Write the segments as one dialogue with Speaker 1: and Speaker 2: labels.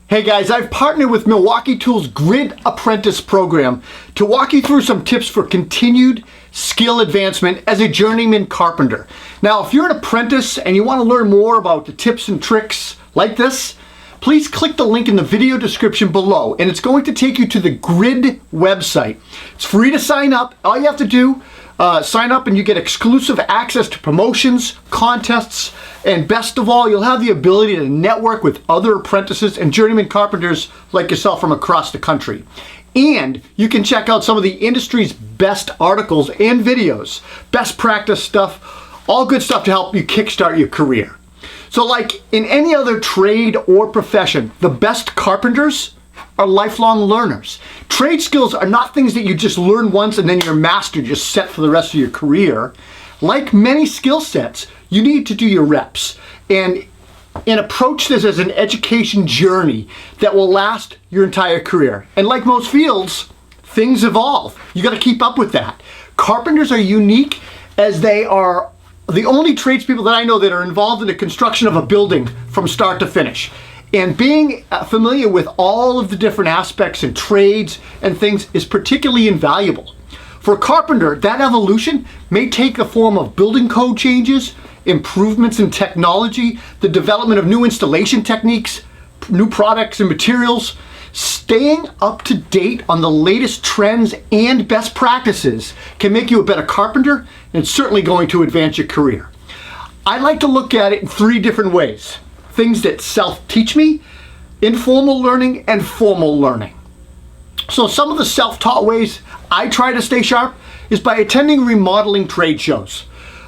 Speaker 1: Hey guys, I've partnered with Milwaukee Tools Grid Apprentice program to walk you through some tips for continued skill advancement as a journeyman carpenter. Now, if you're an apprentice and you want to learn more about the tips and tricks like this, please click the link in the video description below and it's going to take you to the Grid website. It's free to sign up. All you have to do, sign up and you get exclusive access to promotions, contests, and best of all, you'll have the ability to network with other apprentices and journeyman carpenters like yourself from across the country. And you can check out some of the industry's best articles and videos, best practice stuff, all good stuff to help you kickstart your career. So like in any other trade or profession, the best carpenters are lifelong learners. Trade skills are not things that you just learn once and then you're mastered, you're set for the rest of your career. Like many skill sets, you need to do your reps and approach this as an education journey that will last your entire career. And like most fields, things evolve. You got to keep up with that. Carpenters are unique as they are the only tradespeople that I know that are involved in the construction of a building from start to finish. And being familiar with all of the different aspects and trades and things is particularly invaluable. For a carpenter, that evolution may take the form of building code changes, improvements in technology, the development of new installation techniques, new products and materials. Staying up to date on the latest trends and best practices can make you a better carpenter, and it's certainly going to advance your career. I like to look at it in three different ways. Things that self-teach me, informal learning, and formal learning. So some of the self-taught ways I try to stay sharp is by attending remodeling trade shows,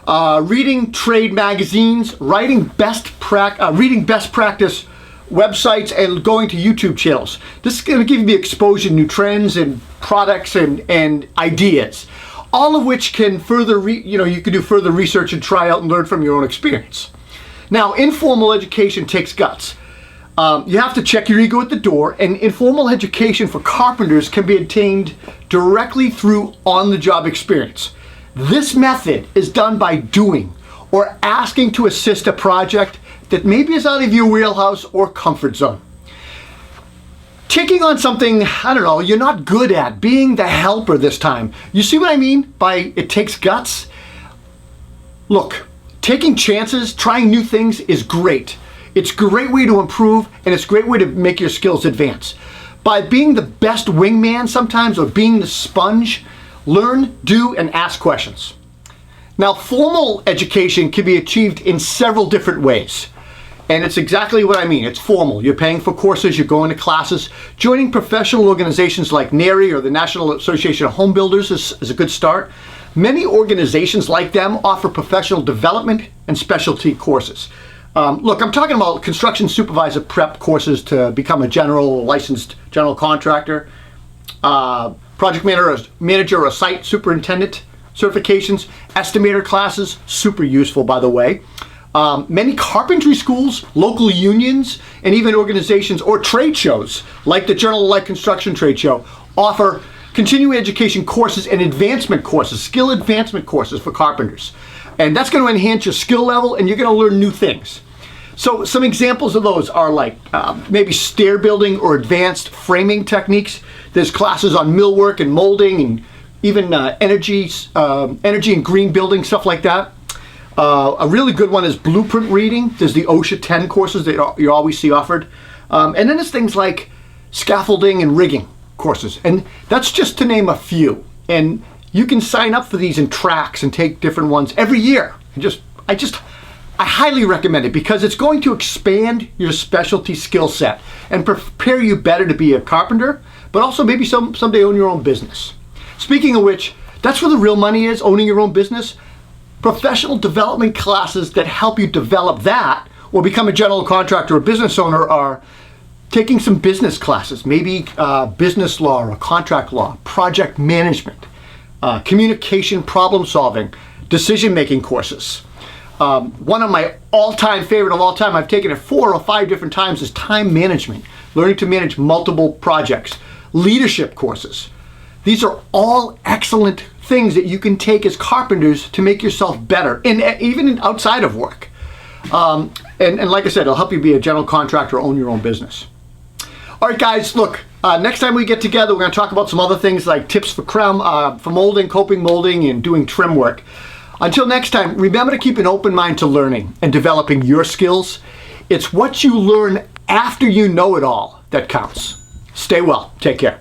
Speaker 1: reading trade magazines, reading best practice websites, and going to YouTube channels. This is going to give you the exposure to new trends and products and ideas, all of which can further, you can do further research and try out and learn from your own experience. Now, informal education takes guts. You have to check your ego at the door, and informal education for carpenters can be obtained directly through on-the-job experience. This method is done by doing or asking to assist a project that maybe is out of your wheelhouse or comfort zone. Taking on something, I don't know, you're not good at, being the helper this time. You see what I mean by it takes guts? Look, taking chances, trying new things is great. It's a great way to improve, and it's a great way to make your skills advance. By being the best wingman sometimes, or being the sponge, learn, do, and ask questions. Now, formal education can be achieved in several different ways. And it's exactly what I mean. It's formal. You're paying for courses, you're going to classes. Joining professional organizations like NARI or the National Association of Home Builders is a good start. Many organizations like them offer professional development and specialty courses. Look, I'm talking about construction supervisor prep courses to become a licensed general contractor, project manager or site superintendent certifications, estimator classes, super useful by the way. Many carpentry schools, local unions, and even organizations or trade shows like the Journal of Light Construction Trade Show offer continuing education courses and advancement courses, skill advancement courses for carpenters. And that's going to enhance your skill level and you're going to learn new things. So some examples of those are like maybe stair building or advanced framing techniques. There's classes on millwork and molding and even energy and green building, stuff like that. A really good one is blueprint reading. There's the OSHA 10 courses that you always see offered. And then there's things like scaffolding and rigging courses. And that's just to name a few. And you can sign up for these in tracks and take different ones every year. I highly recommend it because it's going to expand your specialty skill set and prepare you better to be a carpenter, but also maybe someday own your own business. Speaking of which, that's where the real money is, owning your own business. Professional development classes that help you develop that or become a general contractor or business owner are taking some business classes, maybe business law or contract law, project management, communication, problem solving, decision-making courses. One of my all-time favorite of all time, I've taken it 4 or 5 different times, is time management, learning to manage multiple projects, leadership courses. These are all excellent things that you can take as carpenters to make yourself better, and even outside of work. And like I said, it'll help you be a general contractor or own your own business. All right, guys, look, next time we get together, we're going to talk about some other things like tips for for molding, coping molding, and doing trim work. Until next time, remember to keep an open mind to learning and developing your skills. It's what you learn after you know it all that counts. Stay well. Take care.